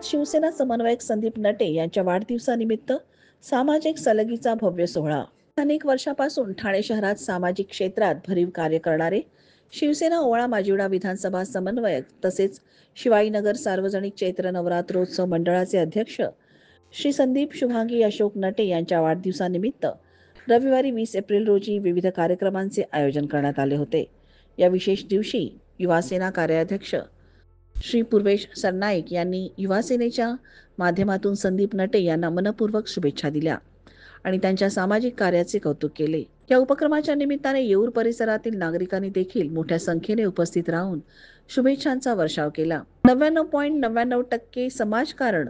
शहरात शिवसेना समन्वयक संदीप नटे यांच्या वाढदिवसानिमित्त सामाजिक सलगीचा भव्य सोहळा। अनेक वर्षापासून ठाणे शहरात सामाजिक क्षेत्रात भरीव कार्य करणारे शिवसेना ओवाळा माजिवडा विधानसभा समन्वयक तसेच शिवाजीनगर सार्वजनिक चैत्र नवरात्रोत्सव मंडळाचे अध्यक्ष श्री संदीप शुभांगी अशोक नटे यांच्या वाढदिवसानिमित्त रविवारी 20 एप्रिल रोजी विविध कार्यक्रमांचे आयोजन करण्यात आले होते। या विशेष दिवशी युवासेना कार्याध्यक्ष श्री पूर्वेश सरनाईक यांनी युवासेनेच्या माध्यमातून संदीप नटे यांना मनपूर्वक शुभेच्छा दिल्या आणि त्यांच्या सामाजिक कार्याचे कौतुक केले। या उपक्रमाच्या निमित्ताने येऊर परिसरातील नागरिकांनी देखील मोठ्या संख्येने उपस्थित राहून शुभेच्छांचा वर्षाव केला। 99.99% समाजकारण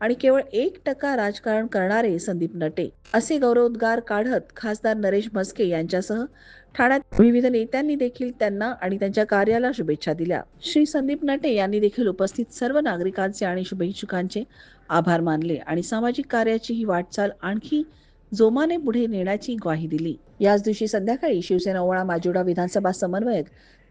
आणि केवळ 1% राजकारण करणारे संदीप नटे असे गौरवोद्गार काढत खासदार नरेश म्हस्के यांच्यासह ठाण्यात विविध नेत्यांनी देखील त्यांना आणि त्यांच्या कार्याला शुभेच्छा दिल्या। श्री संदीप नटे यांनी देखील उपस्थित सर्व नागरिकांचे आणि शुभेच्छुकांचे आभार मानले आणि सामाजिक कार्याची ही वाटचाल आणखी जोमाने पुढे नेण्याची ग्वाही दिली। याच दिवशी संध्याकाळी शिवसेना ओवाळा माजिवडा विधानसभा समन्वयक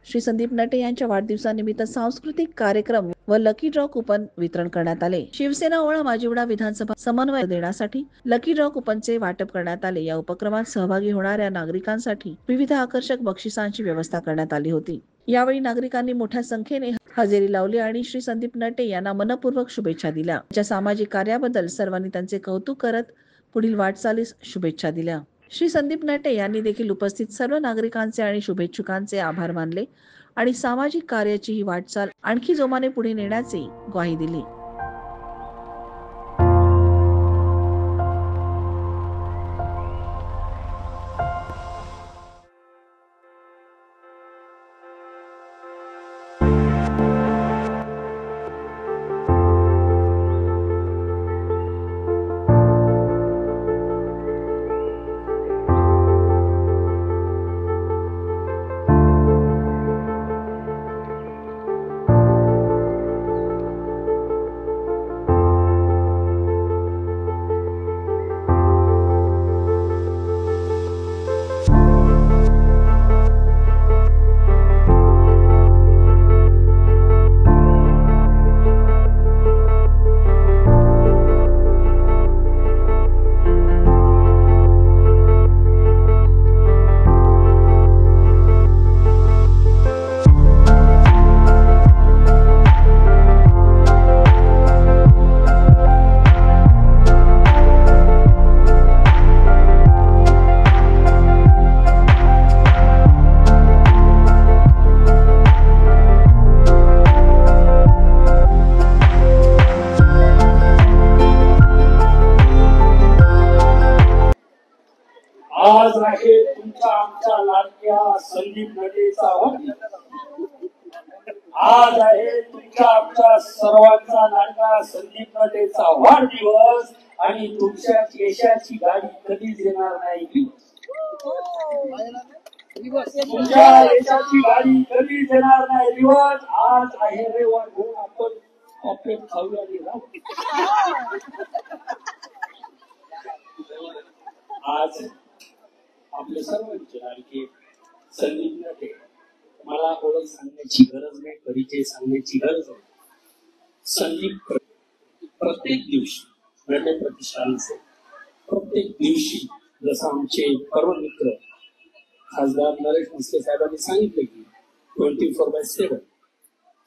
श्री संदीप नटे यांच्या वाढदिवसानिमित्त सांस्कृतिक कार्यक्रम व लकी ड्रॉ कुपन वितरण करण्यात आले। शिवसेना ओवाळा माजिवडा विधानसभा समन्वय देण्यासाठी लकी ड्रॉ कुपनचे वाटप करण्यात आले। या उपक्रमात सहभागी होणाऱ्या नागरिकांसाठी विविध आकर्षक बक्षिसांची व्यवस्था करण्यात आली होती। यावेळी नागरिकांनी मोठ्या संख्येने हजेरी लावली आणि श्री संदीप नटे यांना मनपूर्वक शुभेच्छा दिल्या। त्यांच्या सामाजिक कार्याबद्दल सर्वांनी त्यांचे कौतुक करत पुढील वाटचालीस शुभेच्छा दिल्या। श्री संदीप नटे यांनी देखील उपस्थित सर्व नागरिकांचे आणि शुभेच्छुकांचे आभार मानले आणि सामाजिक कार्याची ही वाटचाल आणखी जोमाने पुढे नेण्याची ग्वाही दिली। आज आहे तुमच्या आमच्या लाडक्या संदीप नटेचा वाढदिवस। आज आहे तुमच्या आमच्या सर्वांचा लाडका संदीप नटेचा वाढदिवस आणि तुमच्या यशाची गाडी कधीच येणार नाही। तुमच्या यशाची गाडी कधीच येणार नाही दिवस आज आहे रे वाढून आपण पॉकेट खाऊया गेला। आज आपले सर्वांचे लाडके संदीप नटे, मला ओळख सांगण्याची गरज नाही, परिचय सांगण्याची गरज नाही। संदीप प्रत्येक दिवशी नटे प्रतिष्ठानचे प्रत्येक दिवशी जसं आमचे परम मित्र खासदार नरेश म्हस्के साहेबांनी सांगितले की 24/7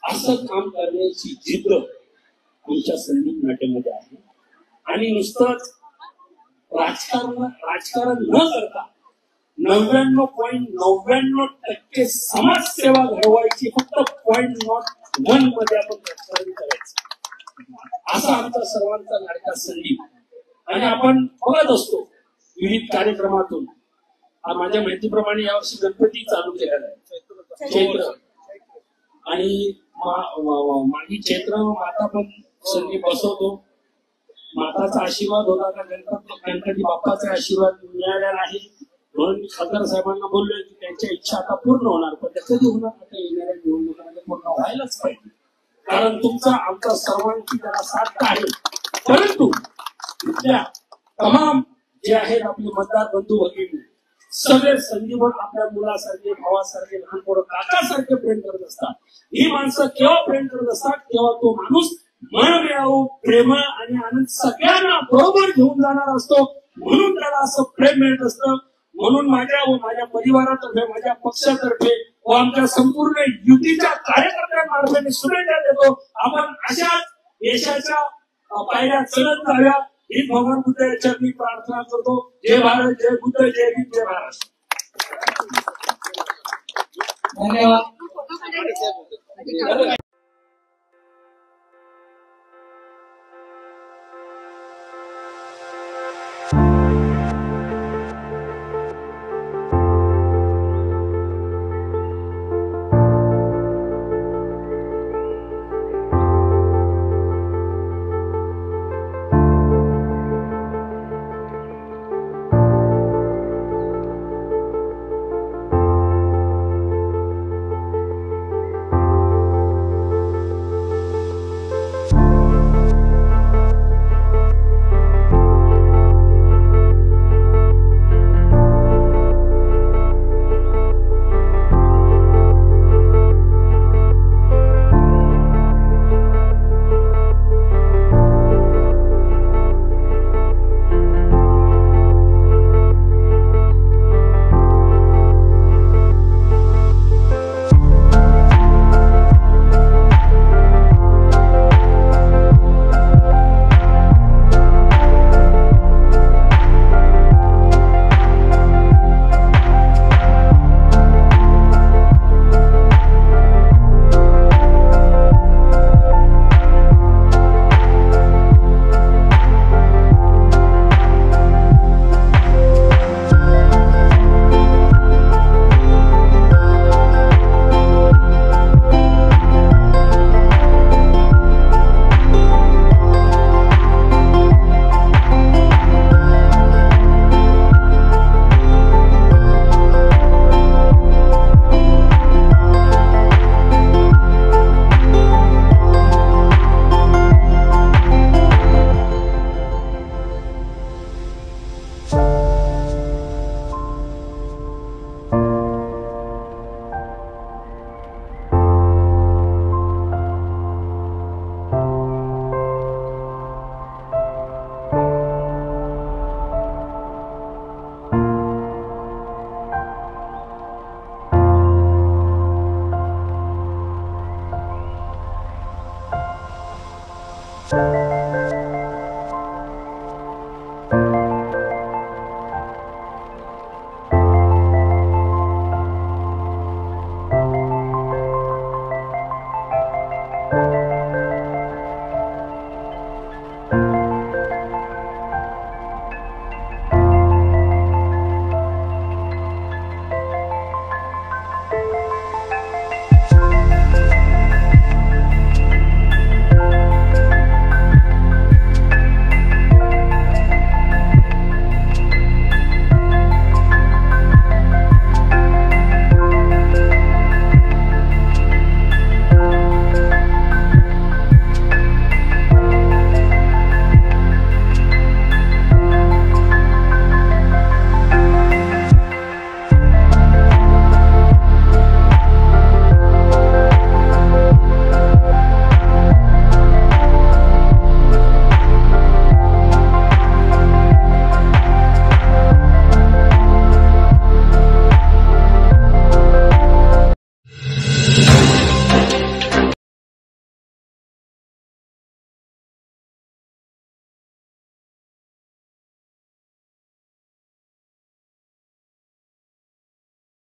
असं काम करण्याची जिद्द आमच्या संदीप नटेमध्ये आहे आणि नुसतंच राजकारण न करता 99.99% समाजसेवा घडवायची, फक्त 0.1 मध्ये आपण राजकारण करायचं असा आमचा सर्वांचा लाडका संदीप। आणि आपण बघत असतो विविध कार्यक्रमातून, माझ्या माहितीप्रमाणे यावर्षी गणपती चालू केलेला आहे चैत्र, आणि मागी चैत्र माता पण संदीप बसवतो। माताचा आशीर्वाद होता का गणपती बाप्पाचा आशीर्वाद मिळालेला आहे, म्हणून मी खासदार साहेबांना बोललोय की त्यांच्या इच्छा आता पूर्ण होणार, पण त्या कधी होणार, आता येणाऱ्या निवडणुकांमध्ये पूर्ण व्हायलाच पाहिजे, कारण तुमचा आमचा सर्वांची त्याला साथ आहे। परंतु इथल्या तमाम जे आहेत आपले मतदार बंधू भगिनी सगळे संदीपन आपल्या मुलासारखे, भावासारखे, लहान पोरं काकासारखे प्रेम करत असतात। ही माणसं केव्हा प्रेम करत असतात तेव्हा तो माणूस मनमिळावू प्रेमळ आणि आनंद सगळ्यांना बरोबर घेऊन जाणार असतो, म्हणून त्याला असं प्रेम मिळत असतं. म्हणून माझ्या व माझ्या परिवारातर्फे, माझ्या पक्षातर्फे व आमच्या संपूर्ण युतीच्या कार्यकर्त्यांमार्फे मी शुभेच्छा देतो. आपण अशाच यशाच्या पायऱ्या चढत जाव्या ही भगवान बुद्ध याच्या मी प्रार्थना करतो. जय भारत, जय बुद्ध, जय हिंद, जय महाराष्ट्र. धन्यवाद. you.